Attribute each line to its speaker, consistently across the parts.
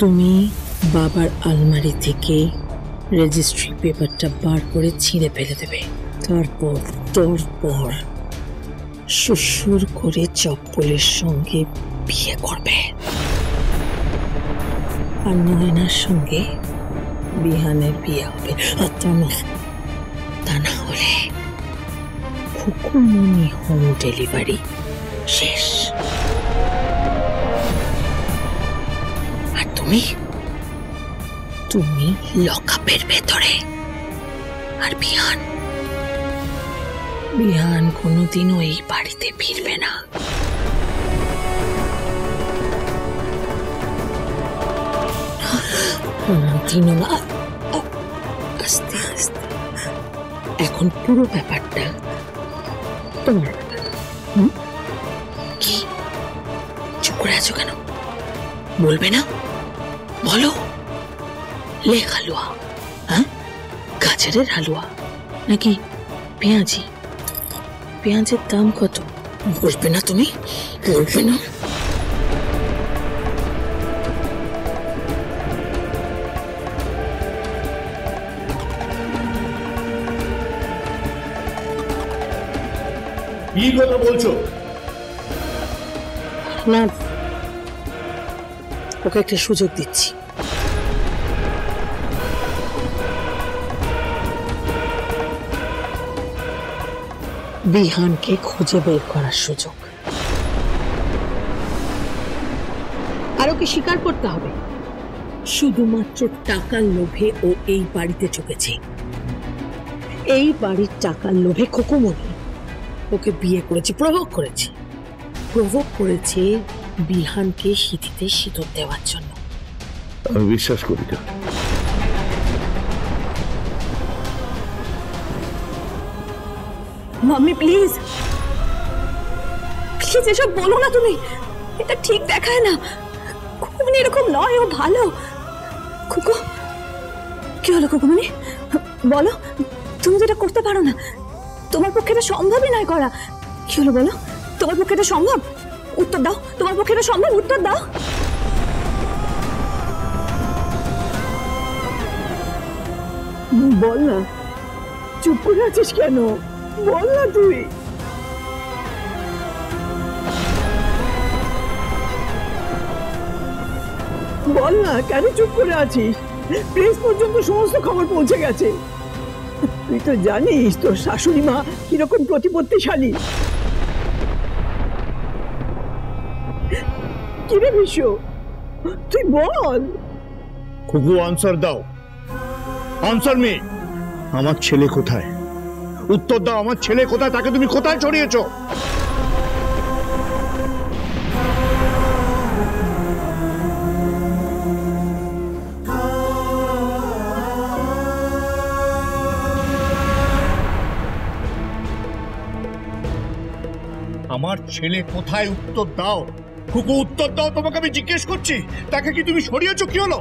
Speaker 1: তুমি বাবার আলমারি থেকে রেজিস্ট্রি পেপারটা বার করে ছিঁড়ে ফেলে দেবে। তারপর শ্বশুর করে চপ্পলের সঙ্গে বিয়ে করবে, আর নয়নার সঙ্গে বিহানের বিয়ে হবে। আর তা না হলে খুকুমনি হোম ডেলিভারি শেষ। আর তুমি লকআপের ভেতরে। আর বিহান কোনোদিনও এই বাড়িতে ফিরবে না। কোনোদিনও না। আস্তে আস্তে এখন পুরো ব্যাপারটা তোমার। কি চুপ করে আছো কেন? বলবে না? বলো। লেক হালুয়া, হ্যাঁ, গাজরের হালুয়া নাকি পেঁয়াজের দাম কত? বলবে না তুমি? বলবে না?
Speaker 2: কি কথা বলছো?
Speaker 1: না, ওকে একটা সুযোগ দিচ্ছি। বিহানকে খুঁজে বের করার সুযোগ। আর ওকে স্বীকার করতে হবে শুধুমাত্র টাকার লোভে ও এই বাড়িতে ঢুকেছে। এই বাড়ির টাকার লোভে খুকুমনি ওকে বিয়ে করেছে, প্রভোগ করেছে বিহানকে শীতিতে শীতল দেওয়ার জন্য।
Speaker 2: আমি বিশ্বাস করি না।
Speaker 3: মাম্মি প্লিজ এসব বলো না তুমি। এটা ঠিক দেখায় না। খুকুমনি এরকম নয়, ও ভালো। খুকু, কি হলো খুকুমনি? বলো, তুমি যেটা করতে পারো না, তোমার পক্ষে এটা সম্ভবই নয় করা। কি হলো বলো? তোমার পক্ষে এটা সম্ভব? উত্তর দাও। তোমার পক্ষে এটা সম্ভব? উত্তর দাও।
Speaker 4: বল না, চুপ করে আছিস কেন? বল না তুই। বল না, কেন চুপ করে আছিস? প্রেস পর্যন্ত সমস্ত খবর পৌঁছে গেছে। তুই তো জানিস তোর শাশুড়ি মা কিরকম প্রতিপত্তিশালী। কিরে বিশ্ব, তুই বল।
Speaker 2: খুকু, আনসার দাও। Answer me. আমার ছেলে কোথায়? উত্তর দাও, আমার ছেলে কোথায়? তাকে তুমি কোথায় ছড়িয়েছো? আমার ছেলে কোথায়? উত্তর দাও খুকু, উত্তর দাও। তোমাকে আমি জিজ্ঞেস করছি, তাকে কি তুমি সরিয়েছো? কি হলো?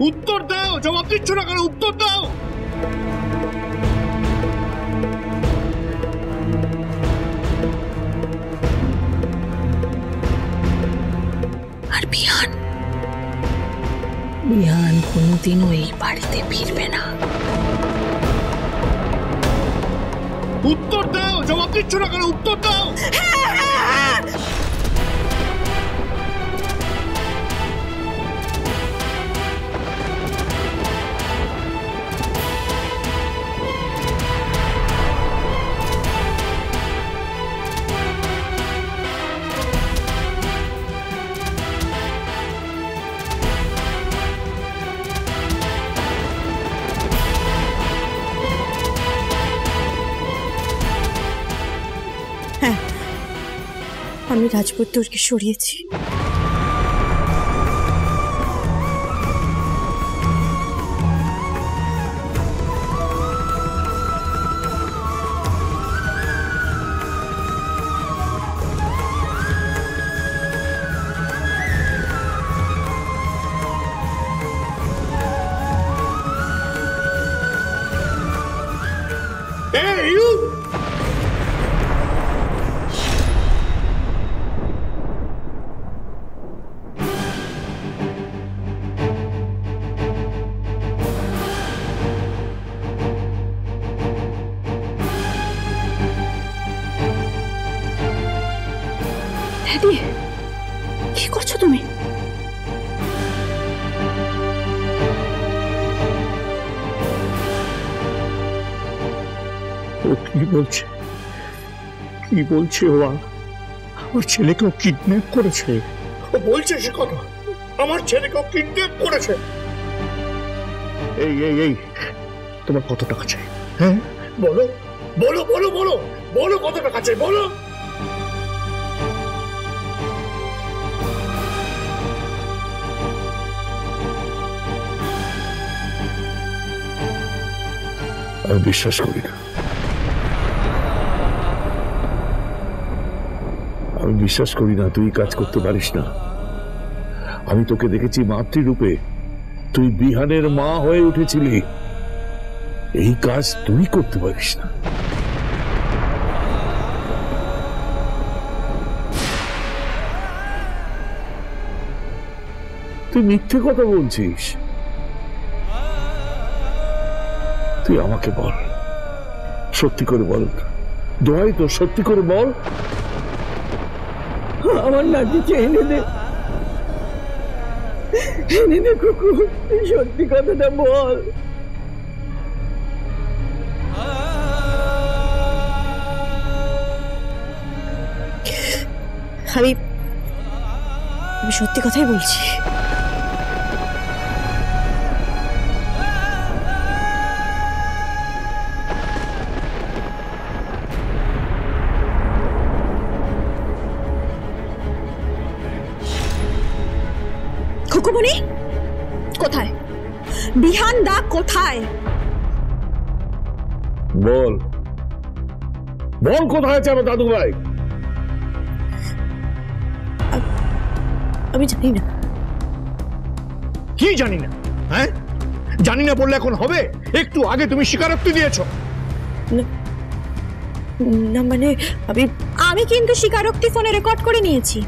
Speaker 2: উত্তর দাও। জবাব দিচ্ছ না কেন? উত্তর দাও।
Speaker 1: আর বিহান কোনোদিনও এই বাড়িতে ফিরবে না।
Speaker 2: উত্তর দাও। জবাব দিচ্ছ না কেন? উত্তর দাও।
Speaker 3: আমি রাজপুত্রকে সরিয়েছি।
Speaker 2: কি বলছে কি বলছে ও? আমার ছেলেকেও কিডন্যাপ করেছে। ও বলছে সে কথা, আমার ছেলেকেও কিডন্যাপ করেছে। এই এই এই তোমার কত টাকা চাই? হ্যাঁ বলো বলো বলো বলো বলো, কত টাকা চাই বলো। আমি বিশ্বাস করি না, আমি বিশ্বাস করি না তুই কাজ করতে পারিস না। আমি তোকে দেখেছি মাতৃরূপে, তুই বিহানের মা হয়ে উঠেছিলি, এই কাজ তুই করতে পারিস না। তুই মিথ্যে কথা বলছিস। তুই আমাকে বল, সত্যি করে বল, দোহাই তো সত্যি করে বল।
Speaker 4: আমার নাতিকে এনে দে, এনে দে কুকু, সত্যি কথাটা বল।
Speaker 3: আমি সত্যি কথাই বলছি। খুকুমণি কোথায়? বিহান দা কোথায়?
Speaker 2: বল বল, কোথায় আছে আমার দাদু ভাই?
Speaker 3: আমি জানি না।
Speaker 2: কি জানি না? হ্যাঁ জানি না বললে এখন হবে? একটু আগে তুমি স্বীকারোক্তি দিয়েছো।
Speaker 3: না মানে আমি কিন্তু স্বীকারোক্তি ফোনে রেকর্ড করে নিয়েছি।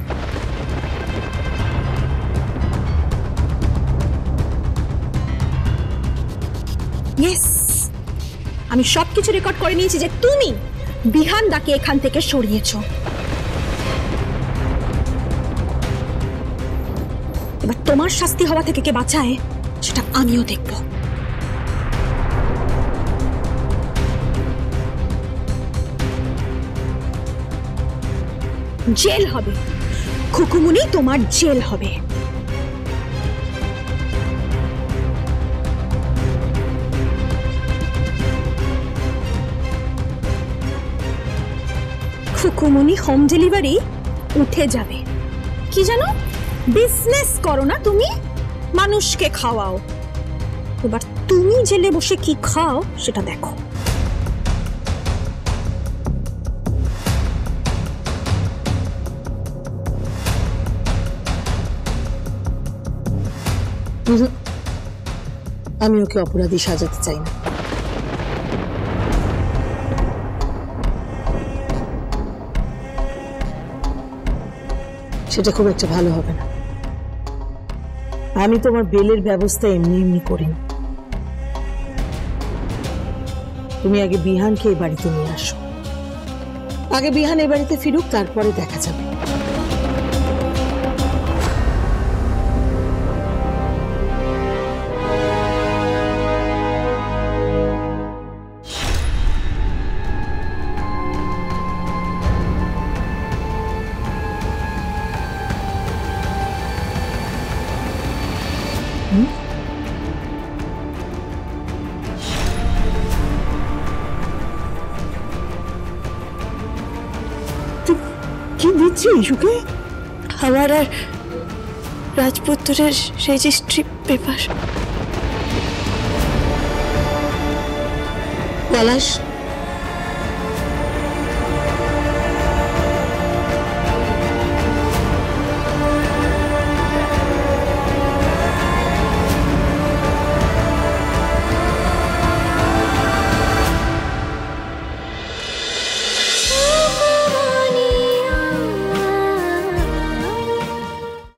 Speaker 3: ইয়েস, আমি সবকিছু রেকর্ড করে নিয়েছি যে তুমি বিহান দাকে এখান থেকে সরিয়েছো। এবার তোমার শাস্তি হওয়া থেকে কে বাঁচায় সেটা আমিও দেখব। জেল হবে খুকুমণি, তোমার জেল হবে। খুকুমণি হোম ডেলিভারি উঠে যাবে। কি জানো, বিজনেস করো না তুমি, মানুষকে খাওয়াও। এবার তুমি জেলে বসে কি খাও সেটা দেখো।
Speaker 1: আমি ওকে অপরাধী সাজাতে চাই না। সেটা খুব একটা ভালো হবে না। আমি তোমার বেলের ব্যবস্থা এমনি এমনি করিনি। তুমি আগে বিহানকে এই বাড়িতে নিয়ে আসো, আগে বিহান এই বাড়িতে ফিরুক, তারপরে দেখা যাবে।
Speaker 4: কি দিচ্ছিস ওকে?
Speaker 3: আমার আর রাজপুত্রের রেজিস্ট্রি পেপার।
Speaker 1: পলাশ,